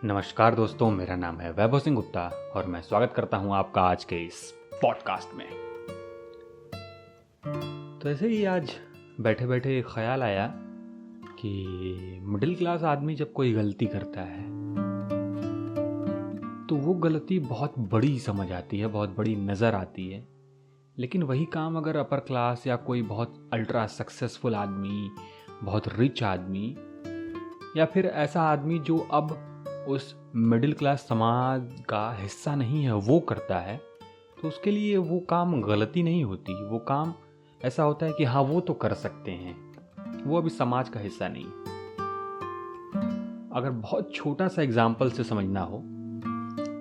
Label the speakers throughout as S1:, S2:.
S1: नमस्कार दोस्तों, मेरा नाम है वैभव सिंह गुप्ता और मैं स्वागत करता हूं आपका आज के इस पॉडकास्ट में। तो ऐसे ही आज बैठे बैठे एक ख्याल आया कि मिडिल क्लास आदमी जब कोई गलती करता है तो वो गलती बहुत बड़ी समझ आती है, बहुत बड़ी नज़र आती है। लेकिन वही काम अगर अपर क्लास या कोई बहुत अल्ट्रा सक्सेसफुल आदमी, बहुत रिच आदमी या फिर ऐसा आदमी जो अब उस मिडिल क्लास समाज का हिस्सा नहीं है वो करता है, तो उसके लिए वो काम गलती नहीं होती। वो काम ऐसा होता है कि हाँ, वो तो कर सकते हैं, वो अभी समाज का हिस्सा नहीं। अगर बहुत छोटा सा एग्जाम्पल से समझना हो,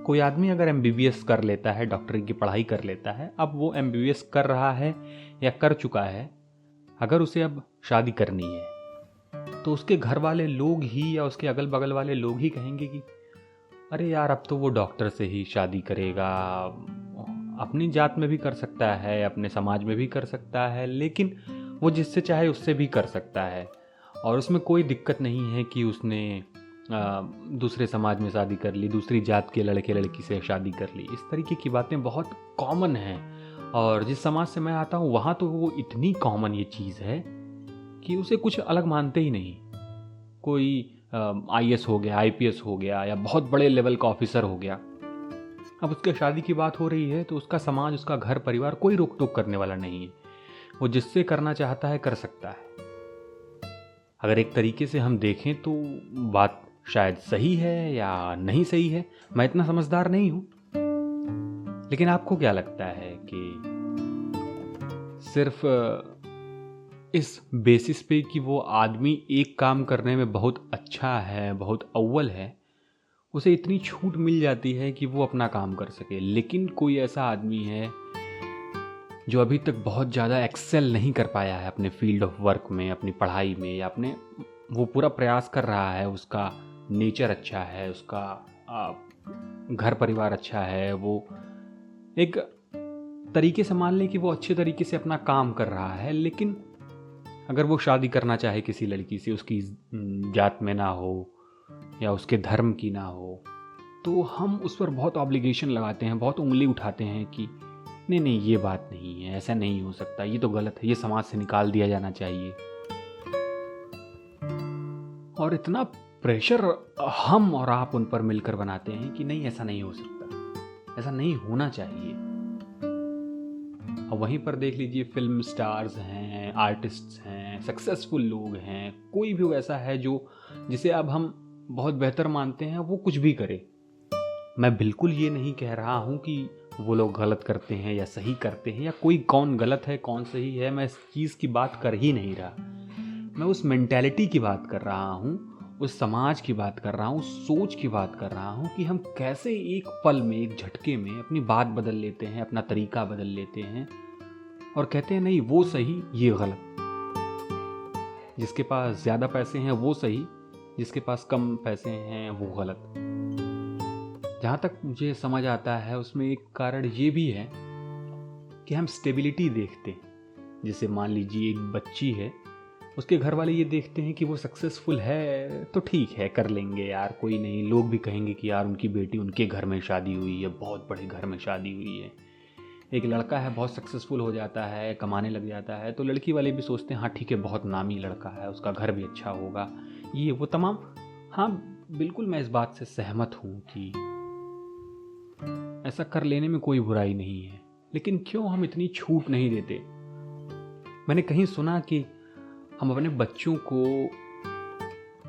S1: कोई आदमी अगर एमबीबीएस कर लेता है, डॉक्टरी की पढ़ाई कर लेता है, अब वो एमबीबीएस कर रहा है या कर चुका है, अगर उसे अब शादी करनी है तो उसके घर वाले लोग ही या उसके अगल बगल वाले लोग ही कहेंगे कि अरे यार, अब तो वो डॉक्टर से ही शादी करेगा, अपनी जात में भी कर सकता है, अपने समाज में भी कर सकता है, लेकिन वो जिससे चाहे उससे भी कर सकता है और उसमें कोई दिक्कत नहीं है कि उसने दूसरे समाज में शादी कर ली, दूसरी जात के लड़के लड़की से शादी कर ली। इस तरीके की बातें बहुत कॉमन हैं और जिस समाज से मैं आता हूँ वहाँ तो वो इतनी कॉमन ये चीज़ है कि उसे कुछ अलग मानते ही नहीं। कोई आईएएस हो गया, आईपीएस हो गया या बहुत बड़े लेवल का ऑफिसर हो गया, अब उसके शादी की बात हो रही है तो उसका समाज, उसका घर परिवार कोई रोक टोक करने वाला नहीं है। वो जिससे करना चाहता है कर सकता है। अगर एक तरीके से हम देखें तो बात शायद सही है या नहीं सही है, मैं इतना समझदार नहीं हूं। लेकिन आपको क्या लगता है कि सिर्फ इस बेसिस पे कि वो आदमी एक काम करने में बहुत अच्छा है, बहुत अव्वल है, उसे इतनी छूट मिल जाती है कि वो अपना काम कर सके। लेकिन कोई ऐसा आदमी है जो अभी तक बहुत ज़्यादा एक्सेल नहीं कर पाया है अपने फील्ड ऑफ वर्क में, अपनी पढ़ाई में, या अपने वो पूरा प्रयास कर रहा है, उसका नेचर अच्छा है, उसका घर परिवार अच्छा है, वो एक तरीके से मान लें कि वो अच्छे तरीके से अपना काम कर रहा है, लेकिन अगर वो शादी करना चाहे किसी लड़की से, उसकी जात में ना हो या उसके धर्म की ना हो, तो हम उस पर बहुत ऑब्लिगेशन लगाते हैं, बहुत उंगली उठाते हैं कि नहीं नहीं, ये बात नहीं है, ऐसा नहीं हो सकता, ये तो गलत है, ये समाज से निकाल दिया जाना चाहिए। और इतना प्रेशर हम और आप उन पर मिलकर बनाते हैं कि नहीं, ऐसा नहीं हो सकता, ऐसा नहीं होना चाहिए। और वहीं पर देख लीजिए, फिल्म स्टार्स हैं, आर्टिस्ट्स हैं, सक्सेसफुल लोग हैं, कोई भी ऐसा है जो जिसे अब हम बहुत बेहतर मानते हैं, वो कुछ भी करे। मैं बिल्कुल ये नहीं कह रहा हूँ कि वो लोग गलत करते हैं या सही करते हैं, या कोई कौन गलत है कौन सही है, मैं इस चीज़ की बात कर ही नहीं रहा। मैं उस मेंटालिटी की बात कर रहा हूँ, उस समाज की बात कर रहा हूँ, उस सोच की बात कर रहा हूँ कि हम कैसे एक पल में, एक झटके में अपनी बात बदल लेते हैं, अपना तरीका बदल लेते हैं और कहते हैं नहीं, वो सही, ये गलत। जिसके पास ज़्यादा पैसे हैं वो सही, जिसके पास कम पैसे हैं वो गलत। जहाँ तक मुझे समझ आता है उसमें एक कारण ये भी है कि हम स्टेबिलिटी देखते हैं। जैसे मान लीजिए एक बच्ची है, उसके घर वाले ये देखते हैं कि वो सक्सेसफुल है तो ठीक है, कर लेंगे यार, कोई नहीं। लोग भी कहेंगे कि यार उनकी बेटी, उनके घर में शादी हुई है, बहुत बड़े घर में शादी हुई है। एक लड़का है, बहुत सक्सेसफुल हो जाता है, कमाने लग जाता है, तो लड़की वाले भी सोचते हैं हाँ ठीक है, बहुत नामी लड़का है, उसका घर भी अच्छा होगा, ये वो तमाम। हाँ बिल्कुल, मैं इस बात से सहमत हूँ कि ऐसा कर लेने में कोई बुराई नहीं है, लेकिन क्यों हम इतनी छूट नहीं देते? मैंने कहीं सुना कि हम अपने बच्चों को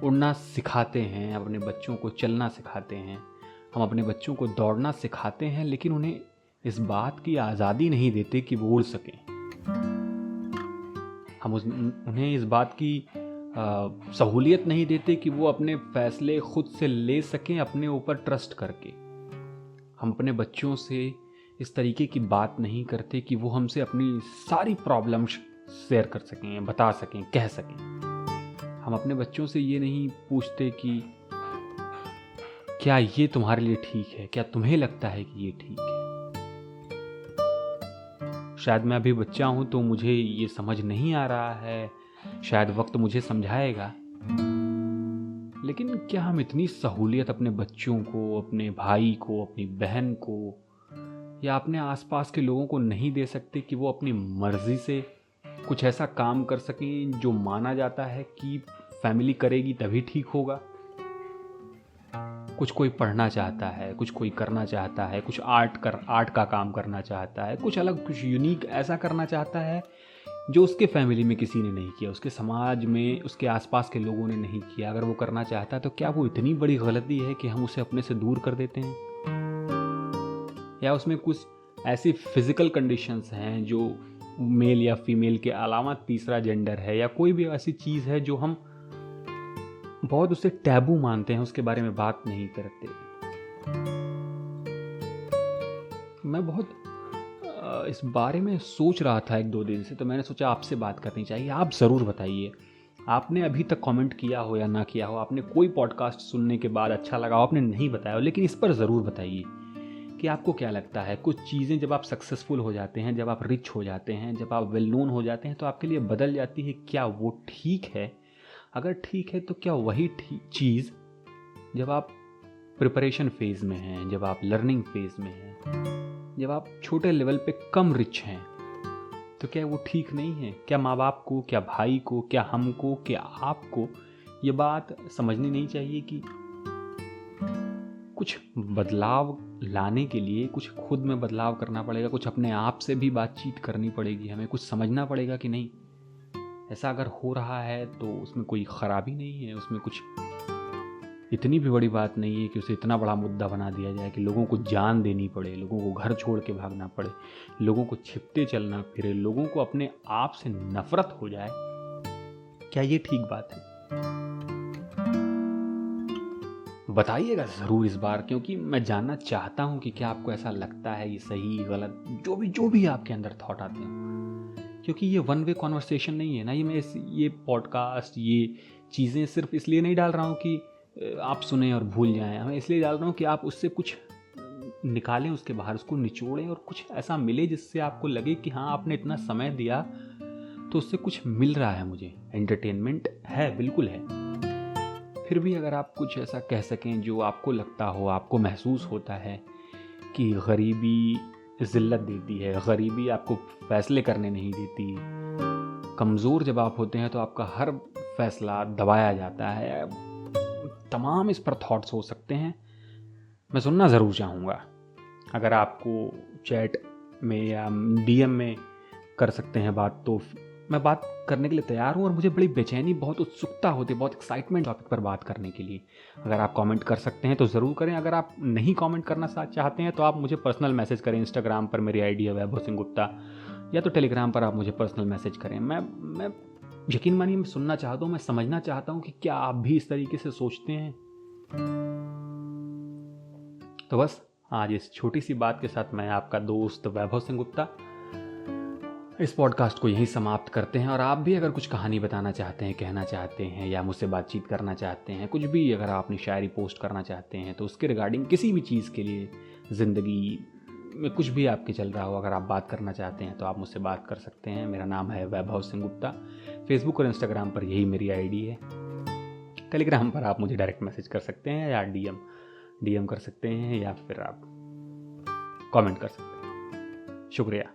S1: उड़ना सिखाते हैं, अपने बच्चों को चलना सिखाते हैं, हम अपने बच्चों को दौड़ना सिखाते हैं, लेकिन उन्हें इस बात की आज़ादी नहीं देते कि वो उड़ सकें। हम उन्हें इस बात की सहूलियत नहीं देते कि वो अपने फैसले खुद से ले सकें, अपने ऊपर ट्रस्ट करके। हम अपने बच्चों से इस तरीके की बात नहीं करते कि वो हमसे अपनी सारी प्रॉब्लम्स शेयर कर सकें, बता सकें, कह सकें। हम अपने बच्चों से ये नहीं पूछते कि क्या ये तुम्हारे लिए ठीक है, क्या तुम्हें लगता है कि ये ठीक है। शायद मैं अभी बच्चा हूँ तो मुझे ये समझ नहीं आ रहा है, शायद वक्त मुझे समझाएगा, लेकिन क्या हम इतनी सहूलियत अपने बच्चों को, अपने भाई को, अपनी बहन को या अपने आसपास के लोगों को नहीं दे सकते कि वो अपनी मर्जी से कुछ ऐसा काम कर सकें जो माना जाता है कि फैमिली करेगी तभी ठीक होगा? कुछ कोई पढ़ना चाहता है, कुछ कोई करना चाहता है, कुछ आर्ट का काम करना चाहता है, कुछ अलग, कुछ यूनिक ऐसा करना चाहता है जो उसके फैमिली में किसी ने नहीं किया, उसके समाज में, उसके आसपास के लोगों ने नहीं किया। अगर वो करना चाहता है तो क्या वो इतनी बड़ी गलती है कि हम उसे अपने से दूर कर देते हैं? या उसमें कुछ ऐसी फिजिकल कंडीशंस हैं जो मेल या फीमेल के अलावा तीसरा जेंडर है, या कोई भी ऐसी चीज़ है जो हम बहुत उसे टैबू मानते हैं, उसके बारे में बात नहीं करते। मैं बहुत इस बारे में सोच रहा था 1-2 दिन से, तो मैंने सोचा आपसे बात करनी चाहिए। आप ज़रूर बताइए, आपने अभी तक कमेंट किया हो या ना किया हो, आपने कोई पॉडकास्ट सुनने के बाद अच्छा लगा हो, आपने नहीं बताया हो, लेकिन इस पर ज़रूर बताइए कि आपको क्या लगता है। कुछ चीज़ें जब आप सक्सेसफुल हो जाते हैं, जब आप रिच हो जाते हैं, जब आप वेल नोन हो जाते हैं, तो आपके लिए बदल जाती है, क्या वो ठीक है? अगर ठीक है तो क्या वही चीज़ जब आप प्रिपरेशन फेज़ में हैं, जब आप लर्निंग फेज़ में हैं, जब आप छोटे लेवल पे कम रिच हैं, तो क्या वो ठीक नहीं है? क्या माँ बाप को, क्या भाई को, क्या हमको, क्या आपको ये बात समझनी नहीं चाहिए कि कुछ बदलाव लाने के लिए कुछ खुद में बदलाव करना पड़ेगा, कुछ अपने आप से भी बातचीत करनी पड़ेगी, हमें कुछ समझना पड़ेगा कि नहीं, ऐसा अगर हो रहा है तो उसमें कोई ख़राबी नहीं है, उसमें कुछ इतनी भी बड़ी बात नहीं है कि उसे इतना बड़ा मुद्दा बना दिया जाए कि लोगों को जान देनी पड़े, लोगों को घर छोड़ के भागना पड़े, लोगों को छिपते चलना फिरे, लोगों को अपने आप से नफरत हो जाए। क्या ये ठीक बात है? बताइएगा ज़रूर इस बार, क्योंकि मैं जानना चाहता हूँ कि क्या आपको ऐसा लगता है, ये सही गलत, जो भी आपके अंदर थॉट आते हैं। क्योंकि ये वन वे कॉन्वर्सेशन नहीं है ना, ये पॉडकास्ट, ये चीज़ें सिर्फ इसलिए नहीं डाल रहा हूँ कि आप सुने और भूल जाएं, मैं इसलिए डाल रहा हूँ कि आप उससे कुछ निकालें, उसके बाहर उसको निचोड़ें और कुछ ऐसा मिले जिससे आपको लगे कि हाँ, आपने इतना समय दिया तो उससे कुछ मिल रहा है, मुझे एंटरटेनमेंट है, बिल्कुल है। फिर भी अगर आप कुछ ऐसा कह सकें जो आपको लगता हो, आपको महसूस होता है कि गरीबी ज़िल्लत देती है, गरीबी आपको फैसले करने नहीं देती, कमज़ोर जब आप होते हैं तो आपका हर फैसला दबाया जाता है, तमाम इस पर थॉट्स हो सकते हैं, मैं सुनना ज़रूर चाहूँगा। अगर आपको चैट में या DM में कर सकते हैं बात, तो मैं बात करने के लिए तैयार हूँ। और मुझे बड़ी बेचैनी, बहुत उत्सुकता होती है, बहुत एक्साइटमेंट टॉपिक पर बात करने के लिए। अगर आप कमेंट कर सकते हैं तो ज़रूर करें। अगर आप नहीं कमेंट करना चाहते हैं तो आप मुझे पर्सनल मैसेज करें। इंस्टाग्राम पर मेरी आईडी है वैभव सिंह गुप्ता, या तो टेलीग्राम पर आप मुझे पर्सनल मैसेज करें। मैं यकीन मानिए, मैं सुनना चाहता हूँ, मैं समझना चाहता हूँ कि क्या आप भी इस तरीके से सोचते हैं। तो बस आज इस छोटी सी बात के साथ मैं आपका दोस्त वैभव सिंह गुप्ता इस पॉडकास्ट को यहीं समाप्त करते हैं। और आप भी अगर कुछ कहानी बताना चाहते हैं, कहना चाहते हैं, या मुझसे बातचीत करना चाहते हैं, कुछ भी अगर आप अपनी शायरी पोस्ट करना चाहते हैं, तो उसके रिगार्डिंग किसी भी चीज़ के लिए, ज़िंदगी में कुछ भी आपके चल रहा हो, अगर आप बात करना चाहते हैं तो आप मुझसे बात कर सकते हैं। मेरा नाम है वैभव सिंह गुप्ता। फेसबुक और इंस्टाग्राम पर यही मेरी आईडी है। टेलीग्राम पर आप मुझे डायरेक्ट मैसेज कर सकते हैं, या DM कर सकते हैं, या फिर आप कमेंट कर सकते हैं। शुक्रिया।